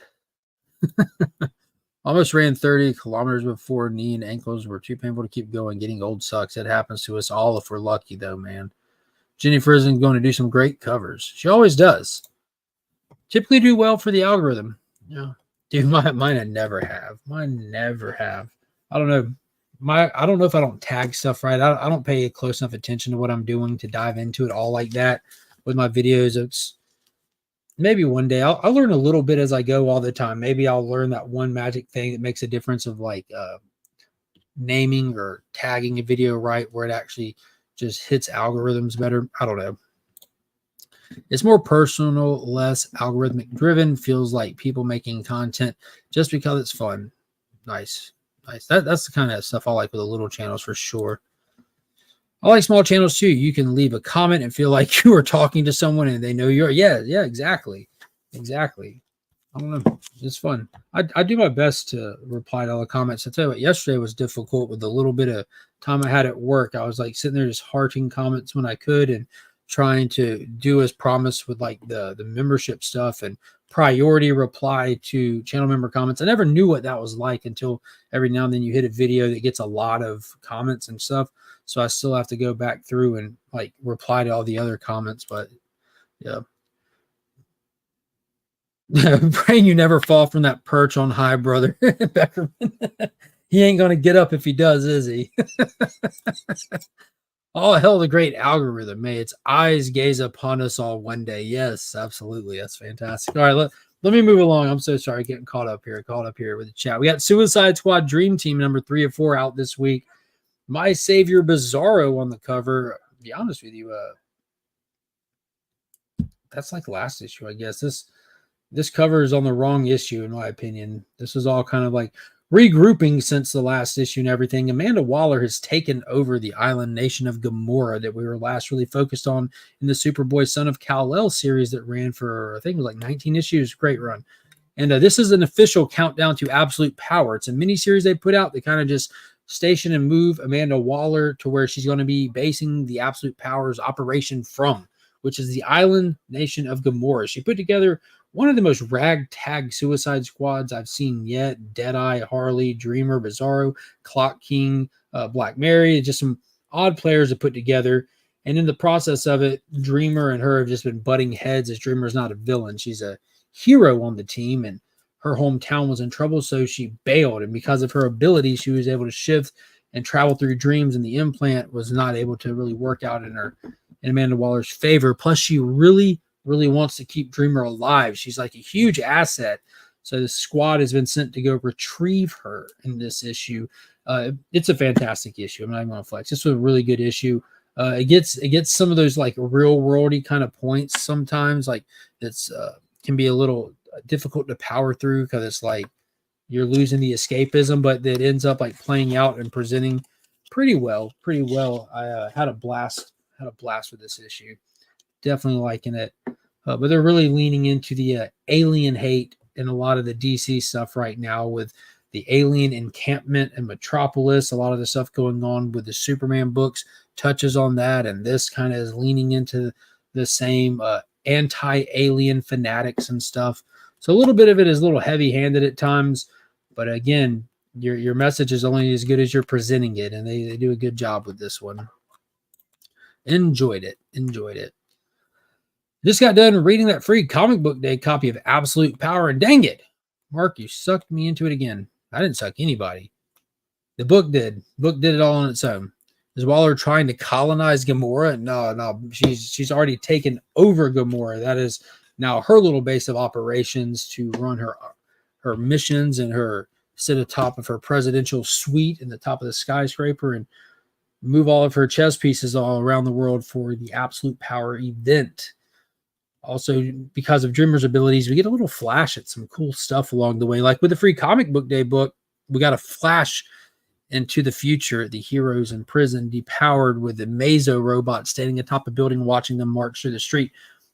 Almost ran 30 kilometers before knee and ankles were too painful to keep going. Getting old sucks. It happens to us all if we're lucky, though, man. Jennifer isn't going to do some great covers. She always does. Typically do well for the algorithm. Yeah. Dude, mine never have. Mine never have. I don't know. I don't know if I don't tag stuff right. I don't pay close enough attention to what I'm doing to dive into it all like that with my videos. It's maybe one day I'll learn a little bit as I go all the time. Maybe I'll learn that one magic thing that makes a difference of, like, naming or tagging a video right, where it actually just hits algorithms better. I don't know. It's more personal, less algorithmic driven. Feels like people making content just because it's fun. Nice. That's the kind of stuff I like with the little channels for sure. I like small channels too. You can leave a comment and feel like you are talking to someone and they know you're. Yeah, exactly. I don't know. It's fun. I do my best to reply to all the comments. I tell you what, yesterday was difficult with the little bit of time I had at work. I was, like, sitting there just hearting comments when I could and trying to do as promised with, like, the membership stuff and priority reply to channel member comments. I never knew what that was like until every now and then you hit a video that gets a lot of comments and stuff. So I still have to go back through and, like, reply to all the other comments. But yeah. Praying you never fall from that perch on high, brother. Beckerman. He ain't going to get up if he does, is he? All hell, the great algorithm. May its eyes gaze upon us all one day. Yes, absolutely. That's fantastic. All right, let me move along. I'm so sorry getting caught up here with the chat. We got Suicide Squad Dream Team number 3 of 4 out this week. My Savior Bizarro on the cover. To be honest with you, that's like last issue, I guess. This cover is on the wrong issue, in my opinion. This is all kind of like regrouping since the last issue and everything. Amanda Waller has taken over the island nation of Gamora that we were last really focused on in the Superboy Son of Kal-El series that ran for, I think it was like 19 issues. Great run. And this is an official countdown to absolute power. It's a mini-series they put out. They kind of just station and move Amanda Waller to where she's going to be basing the absolute powers operation from, which is the island nation of Gamora. She put together one of the most ragtag Suicide Squads I've seen yet. Deadeye, Harley, Dreamer, Bizarro, Clock King, Black Mary, just some odd players to put together. And in the process of it, Dreamer and her have just been butting heads, as Dreamer's not a villain. She's a hero on the team, and her hometown was in trouble, so she bailed. And because of her ability, she was able to shift and travel through dreams, and the implant was not able to really work out in Amanda Waller's favor. Plus, she really wants to keep Dreamer alive. She's like a huge asset. So the squad has been sent to go retrieve her in this issue. It's a fantastic issue. I'm not even going to flex. This was a really good issue. It gets some of those, like, real worldy kind of points sometimes. Like, it's can be a little difficult to power through because it's like you're losing the escapism, but it ends up, like, playing out and presenting pretty well. I had a blast with this issue. Definitely liking it. But they're really leaning into the alien hate in a lot of the DC stuff right now, with the alien encampment and Metropolis. A lot of the stuff going on with the Superman books touches on that, and this kind of is leaning into the same anti-alien fanatics and stuff. So a little bit of it is a little heavy-handed at times, but again, your message is only as good as you're presenting it, and they do a good job with this one. Enjoyed it. Just got done reading that free comic book day copy of Absolute Power, and dang it, Mark, you sucked me into it again. I didn't suck anybody. The book did. The book did it all on its own. Is Waller trying to colonize Gamora? No. She's already taken over Gamora. That is now her little base of operations to run her missions and her sit atop of her presidential suite in the top of the skyscraper and move all of her chess pieces all around the world for the Absolute Power event. Also, because of Dreamer's abilities, we get a little flash at some cool stuff along the way. Like with the free comic book day book, we got a flash into the future. The heroes in prison, depowered with the Mazo robot standing atop a building, watching them march through the street.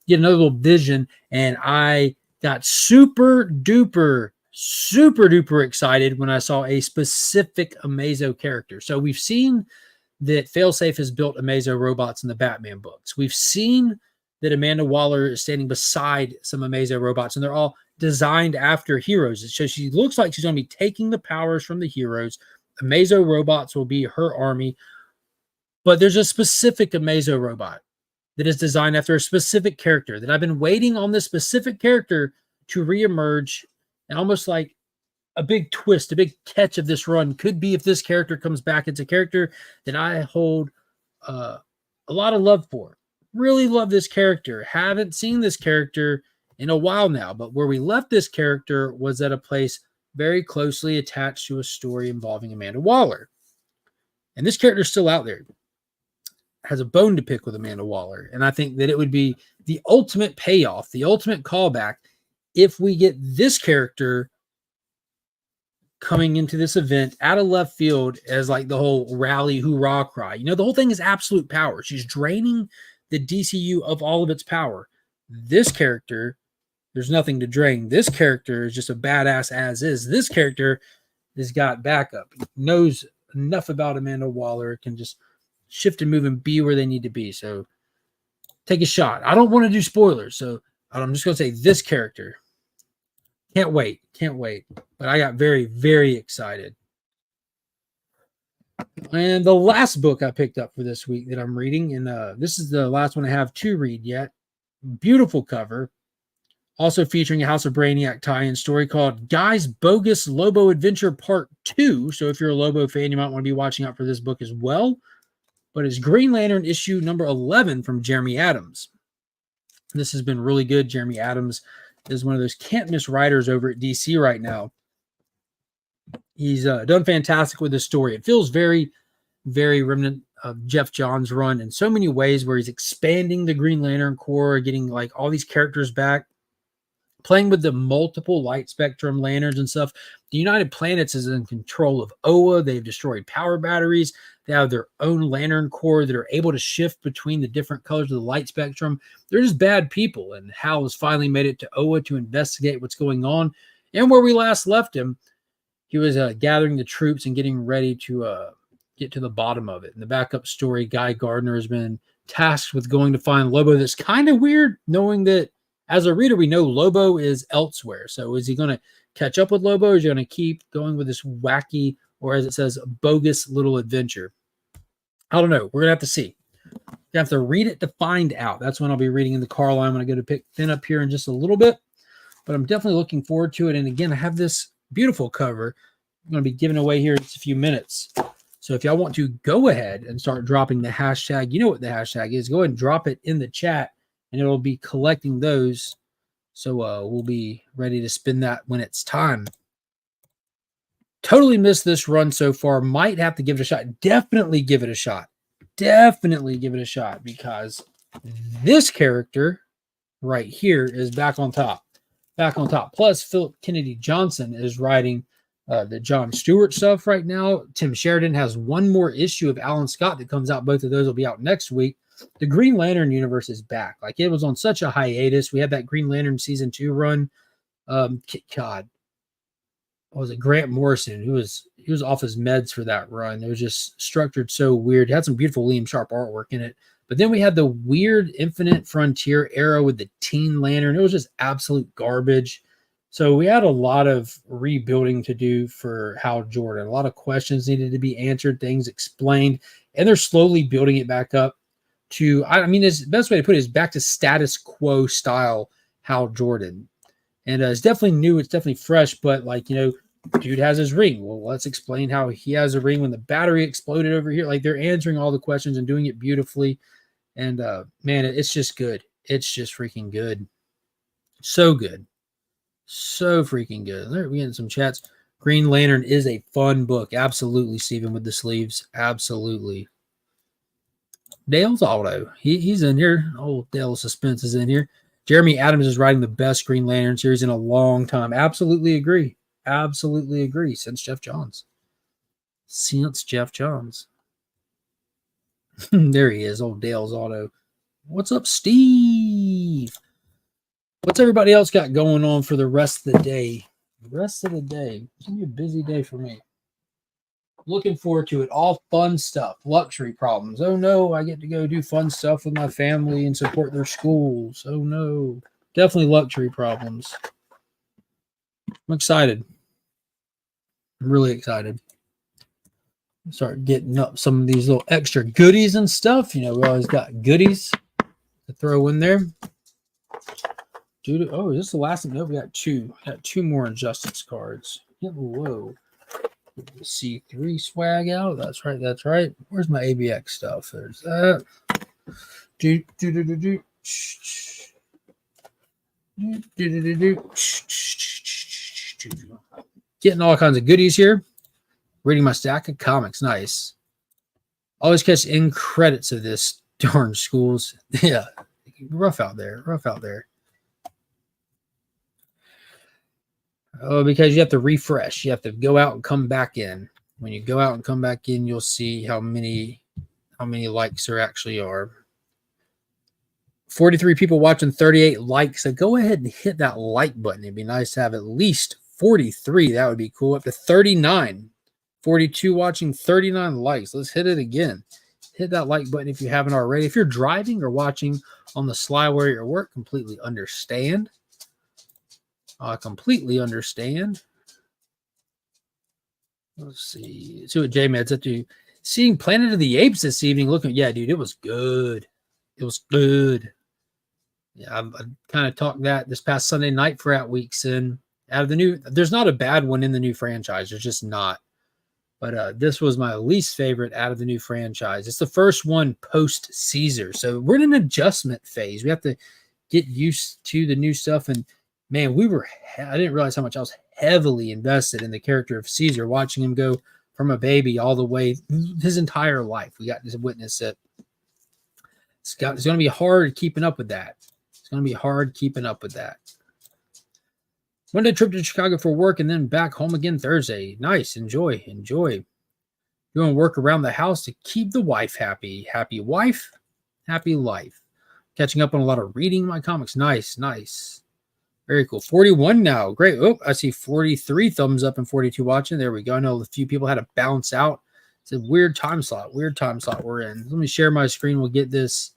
Get another little vision, and I got super duper excited when I saw a specific Amazo character. So we've seen that Failsafe has built Amazo robots in the Batman books. We've seen that Amanda Waller is standing beside some Amazo robots, and they're all designed after heroes. So she looks like she's going to be taking the powers from the heroes. Amazo robots will be her army, but there's a specific Amazo robot that is designed after a specific character that I've been waiting on this specific character to reemerge, and almost like a big twist, a big catch of this run could be if this character comes back. It's a character that I hold a lot of love for. Really love this character. Haven't seen this character in a while now, but where we left this character was at a place very closely attached to a story involving Amanda Waller. And this character is still out there. Has a bone to pick with Amanda Waller. And I think that it would be the ultimate payoff, the ultimate callback, if we get this character coming into this event out of left field as like the whole rally hoorah cry. You know, the whole thing is absolute power. She's draining the DCU of all of its power. This character, there's nothing to drain. This character is just a badass as is. This character has got backup. Knows enough about Amanda Waller, can just shift and move and be where they need to be. So take a shot. I don't want to do spoilers, so I'm just going to say this character. Can't wait. But I got very excited. And the last book I picked up for this week that I'm reading, and this is the last one I have to read yet. Beautiful cover. Also featuring a House of Brainiac tie-in story called Guy's Bogus Lobo Adventure Part 2. So if you're a Lobo fan, you might want to be watching out for this book as well. But it's Green Lantern issue number 11 from Jeremy Adams. This has been really good. Jeremy Adams is one of those can't-miss writers over at DC right now. He's done fantastic with this story. It feels very remnant of Jeff Johns' run in so many ways, where he's expanding the Green Lantern Corps, getting like all these characters back, playing with the multiple light spectrum lanterns and stuff. The United Planets is in control of Oa. They've destroyed power batteries. They have their own lantern corps that are able to shift between the different colors of the light spectrum. They're just bad people, and Hal has finally made it to Oa to investigate what's going on. And where we last left him, he was gathering the troops and getting ready to get to the bottom of it. In the backup story, Guy Gardner has been tasked with going to find Lobo. That's kind of weird, knowing that as a reader, we know Lobo is elsewhere. So is he going to catch up with Lobo, or is he going to keep going with this wacky, or as it says, bogus little adventure? I don't know. We're going to have to see. You have to read it to find out. That's when I'll be reading in the car line when I go to pick Finn up here in just a little bit. But I'm definitely looking forward to it. And again, I have this beautiful cover I'm going to be giving away here in just a few minutes. So if y'all want to go ahead and start dropping the hashtag, you know what the hashtag is. Go ahead and drop it in the chat, and it'll be collecting those. So we'll be ready to spin that when it's time. Totally missed this run so far. Might have to give it a shot. Definitely give it a shot. Definitely give it a shot, because this character right here is back on top. Back on top. Plus, Philip Kennedy Johnson is writing the John Stewart stuff right now. Tim Sheridan has one more issue of Alan Scott that comes out. Both of those will be out next week. the Green Lantern universe is back. Like, it was on such a hiatus. We had that Green Lantern season 2 run. God, what was it? Grant Morrison, he was off his meds for that run. It was just structured so weird. It had some beautiful Liam Sharp artwork in it. But then we had the weird Infinite Frontier era with the Teen Lantern. It was just absolute garbage. So we had a lot of rebuilding to do for Hal Jordan. A lot of questions needed to be answered, things explained, and they're slowly building it back up to, I mean, the best way to put it is back to status quo style Hal Jordan. And it's definitely new. It's definitely fresh, but like, you know, dude has his ring. Well, let's explain how he has a ring when the battery exploded over here. Like, they're answering all the questions and doing it beautifully. And man, it's just good. It's just freaking good. So good. So freaking good. There, we getting some chats. Green Lantern is a fun book. Absolutely, Stephen, with the sleeves. Absolutely. Dale's Auto. He's in here. Old Dale Suspense is in here. Jeremy Adams is writing the best Green Lantern series in a long time. Absolutely agree. Absolutely agree. Since Jeff Johns. There he is, old Dale's Auto. What's up, Steve? What's everybody else got going on for the rest of the day? The rest of the day. It's going to be a busy day for me. Looking forward to it. All fun stuff. Luxury problems. Oh, no, I get to go do fun stuff with my family and support their schools. Oh, no. Definitely luxury problems. I'm excited. I'm really excited. Start getting up some of these little extra goodies and stuff. You know, we always got goodies to throw in there. Dude, oh, is this the last one? No, we got two. Got two more Injustice cards. Whoa. C3 swag out. That's right. That's right. Where's my ABX stuff? There's that. Getting all kinds of goodies here. Reading my stack of comics. Nice. Always catch end credits of this darn schools. Yeah. Rough out there. Rough out there. Oh, because you have to refresh. You have to go out and come back in. When you go out and come back in, you'll see how many likes there actually are. 43 people watching, 38 likes. So go ahead and hit that like button. It'd be nice to have at least 43. That would be cool. Up to 39. 42 watching, 39 likes. Let's hit it again. Hit that like button if you haven't already. If you're driving or watching on the sly where you're at work, completely understand. I completely understand. Let's see. See what J-Med's up to. Seeing Planet of the Apes this evening. Looking, yeah, dude, it was good. It was good. Yeah, I kind of talked that this past Sunday night for At Weeks in. Out of the new, there's not a bad one in the new franchise. There's just not. But this was my least favorite out of the new franchise. It's the first one post Caesar. So we're in an adjustment phase. We have to get used to the new stuff. And man, I didn't realize how much I was heavily invested in the character of Caesar, watching him go from a baby all the way his entire life. We got to witness it. It's going to be hard keeping up with that. It's going to be hard keeping up with that. One-day trip to Chicago for work and then back home again Thursday. Nice. Enjoy. Doing work around the house to keep the wife happy. Happy wife, happy life. Catching up on a lot of reading my comics. Nice. Very cool. 41 now. Great. Oh, I see 43 thumbs up and 42 watching. There we go. I know a few people had to bounce out. It's a weird time slot. We're in. Let me share my screen. We'll get this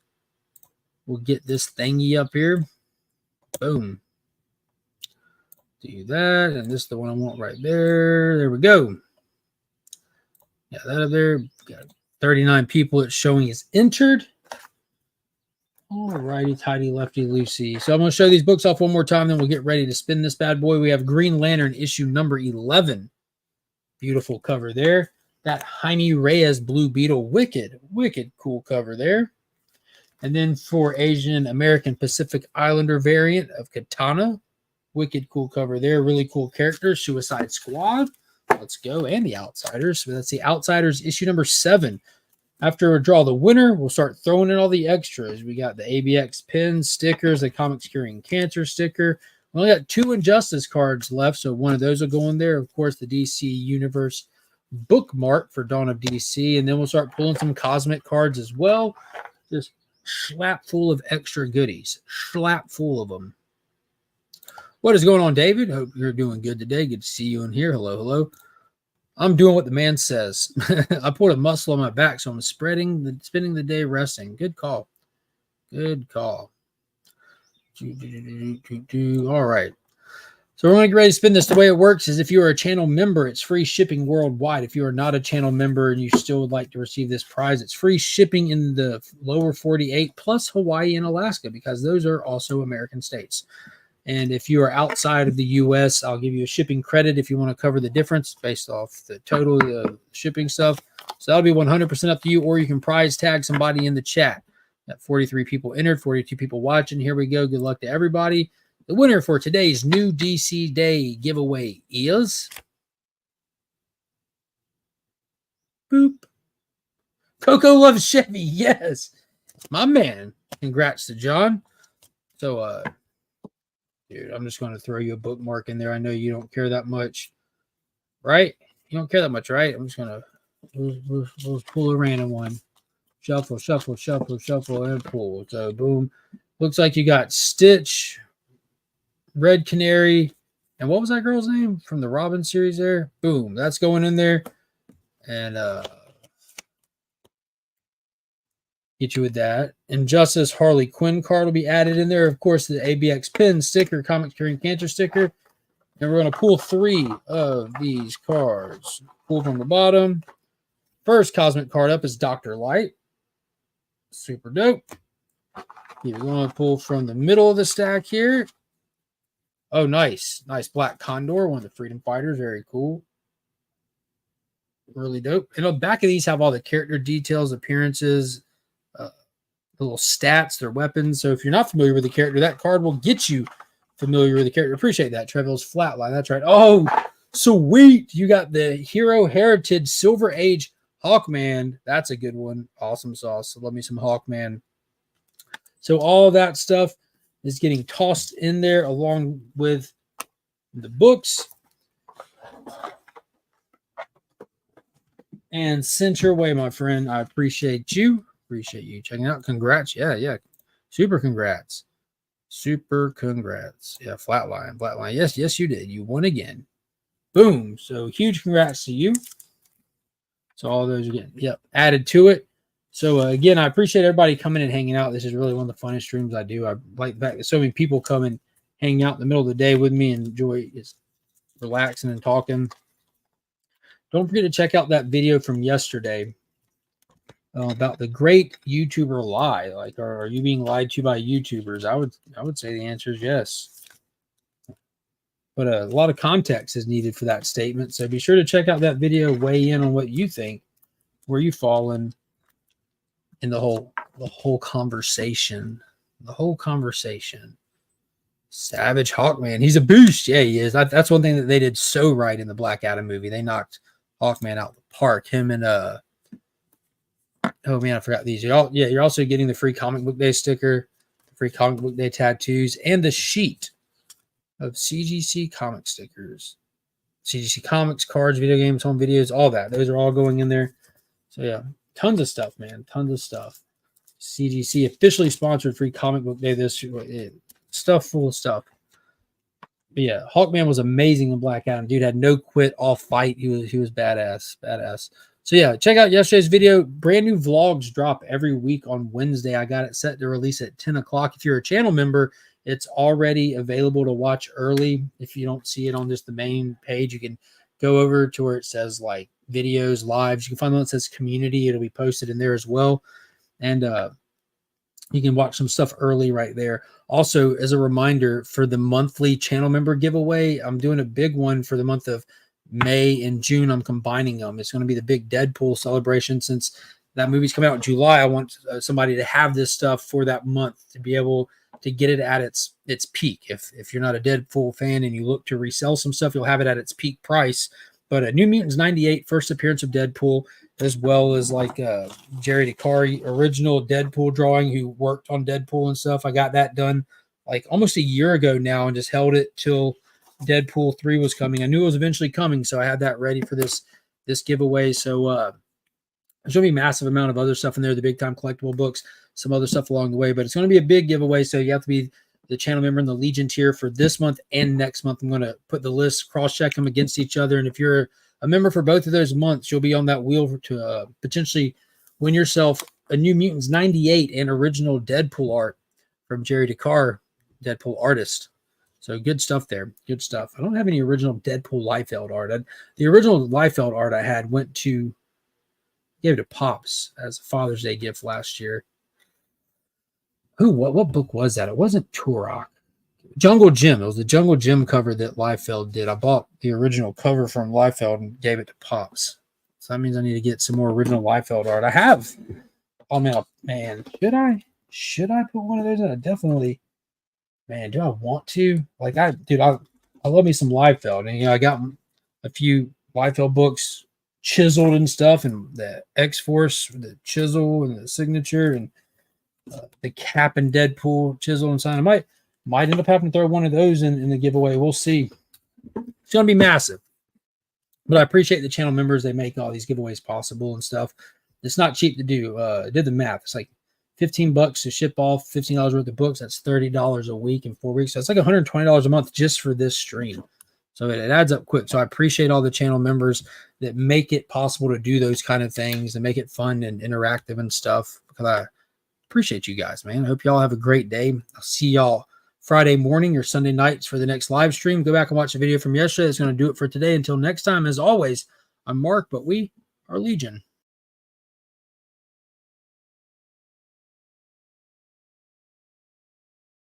thingy up here. Boom. Do that. And this is the one I want right there. There we go. Yeah, that up there. Got 39 people it's showing is entered. All righty, tidy, lefty, loosey. So I'm going to show these books off one more time, then we'll get ready to spin this bad boy. We have Green Lantern issue number 11. Beautiful cover there. That Jaime Reyes Blue Beetle. Wicked cool cover there. And then for Asian American Pacific Islander variant of Katana. Wicked cool cover there. Really cool character. Suicide Squad. Let's go. And the Outsiders. So that's the Outsiders issue number 7. After we draw the winner, we'll start throwing in all the extras. We got the ABX pins, stickers, the Comics Curing Cancer sticker. We only got 2 Injustice cards left, so one of those will go in there. Of course, the DC Universe bookmark for Dawn of DC. And then we'll start pulling some Cosmic cards as well. Just slap full of extra goodies, slap full of them. What is going on, David? Hope you're doing good today. Good to see you in here. Hello, hello. I'm doing what the man says. I put a muscle on my back, so I'm spending the day resting. Good call. Good call. All right. So we're going to get ready to spin this. The way it works is if you are a channel member, it's free shipping worldwide. If you are not a channel member and you still would like to receive this prize, it's free shipping in the lower 48 plus Hawaii and Alaska because those are also American states. And if you are outside of the U.S., I'll give you a shipping credit if you want to cover the difference based off the total of the shipping stuff. So that'll be 100% up to you, or you can prize tag somebody in the chat. Got 43 people entered, 42 people watching. Here we go. Good luck to everybody. The winner for today's new DC Day giveaway is boop. Coco loves Chevy. Yes, my man. Congrats to John. So, dude, I'm just going to throw you a bookmark in there. I know you don't care that much, right? You don't care that much, right? I'm just going to we'll pull a random one. Shuffle, shuffle, shuffle, shuffle, and pull. So, boom. Looks like you got Stitch, Red Canary, and what was that girl's name from the Robin series there? Boom. That's going in there. And get you with that. Injustice Harley Quinn card will be added in there. Of course, the ABX pin sticker, Comics Curing Cancer sticker. And we're going to pull 3 of these cards. Pull from the bottom. First cosmic card up is Dr. Light. Super dope. You're going to pull from the middle of the stack here. Oh, nice. Nice Black Condor, one of the Freedom Fighters. Very cool. Really dope. And on the back of these have all the character details, appearances, the little stats, their weapons. So if you're not familiar with the character, that card will get you familiar with the character. Appreciate that. Trevor's Flatline. That's right. Oh, sweet. You got the Hero Heritage Silver Age Hawkman. That's a good one. Awesome sauce. So love me some Hawkman. So all that stuff is getting tossed in there along with the books and sent your way, my friend. I appreciate you. Appreciate you checking out. Congrats. Yeah. Super congrats. Super congrats. Yeah, flatline. Yes, you did. You won again. Boom. So huge congrats to you. So all those again, added to it. So again, I appreciate everybody coming and hanging out. This is really one of the funnest streams I do. I like the fact that so many people come and hang out in the middle of the day with me and enjoy just relaxing and talking. Don't forget to check out that video from yesterday about the great YouTuber lie. Like, are you being lied to by YouTubers? I would say the answer is yes. But a lot of context is needed for that statement. So be sure to check out that video, weigh in on what you think, where you fall in the whole conversation. The whole conversation. Savage Hawkman. He's a beast. Yeah, he is. That's one thing that they did so right in the Black Adam movie. They knocked Hawkman out the park. Him and oh man, I forgot these. You're also getting the free Comic Book Day sticker, the free Comic Book Day tattoos, and the sheet of CGC comic stickers. CGC comics, cards, video games, home videos, all that. Those are all going in there. So yeah, tons of stuff, man. Tons of stuff. CGC officially sponsored free Comic Book Day this year. Stuff full of stuff. But yeah, Hawkman was amazing in Black Adam. Dude had no quit, all fight. He was badass. So yeah, check out yesterday's video. Brand new vlogs drop every week on Wednesday. I got it set to release at 10 o'clock. If you're a channel member, it's already available to watch early. If you don't see it on just the main page, you can go over to where it says like videos, lives. You can find one that says community. It'll be posted in there as well. And you can watch some stuff early right there. Also, as a reminder, for the monthly channel member giveaway, I'm doing a big one for the month of May and June. I'm combining them. It's going to be the big Deadpool celebration. Since that movie's coming out in July, I want somebody to have this stuff for that month to be able to get it at its peak. If you're not a Deadpool fan and you look to resell some stuff, you'll have it at its peak price. But New Mutants 98, first appearance of Deadpool, as well as like Jerry DeCari, original Deadpool drawing, who worked on Deadpool and stuff. I got that done like almost a year ago now and just held it till Deadpool 3 was coming. I knew it was eventually coming, so I had that ready for this giveaway. So there's going to be a massive amount of other stuff in there, the big time collectible books. some other stuff along the way. But it's going to be a big giveaway, so you have to be the channel member in the Legion tier for this month and next month. I'm going to put the list, cross-check them against each other, and if you're a member for both of those months, you'll be on that wheel to potentially win yourself a New Mutants 98 and original Deadpool art from Jerry DeCarr, Deadpool artist. So good stuff there. Good stuff. I don't have any original Deadpool Liefeld art. The original Liefeld art I had gave it to Pops as a Father's Day gift last year. What book was that? It wasn't Turok. Jungle Gym. It was the Jungle Gym cover that Liefeld did. I bought the original cover from Liefeld and gave it to Pops. So that means I need to get some more original Liefeld art. I have. Oh man, should I put one of those in? I definitely. Man, do I want to? Like I love me some Liefeld, and I got a few Liefeld books chiseled and stuff, and the X-Force, the chisel and the signature, and the Cap and Deadpool chisel and sign. I might end up having to throw one of those in the giveaway. We'll see. It's gonna be massive, but I appreciate the channel members. They make all these giveaways possible and stuff. It's not cheap to do. I did the math. It's like $15 to ship off, $15 worth of books. That's $30 a week in 4 weeks. So it's like $120 a month just for this stream. So it adds up quick. So I appreciate all the channel members that make it possible to do those kind of things and make it fun and interactive and stuff, because I appreciate you guys, man. I hope y'all have a great day. I'll see y'all Friday morning or Sunday nights for the next live stream. Go back and watch the video from yesterday. That's going to do it for today. Until next time, as always, I'm Mark, but we are Legion.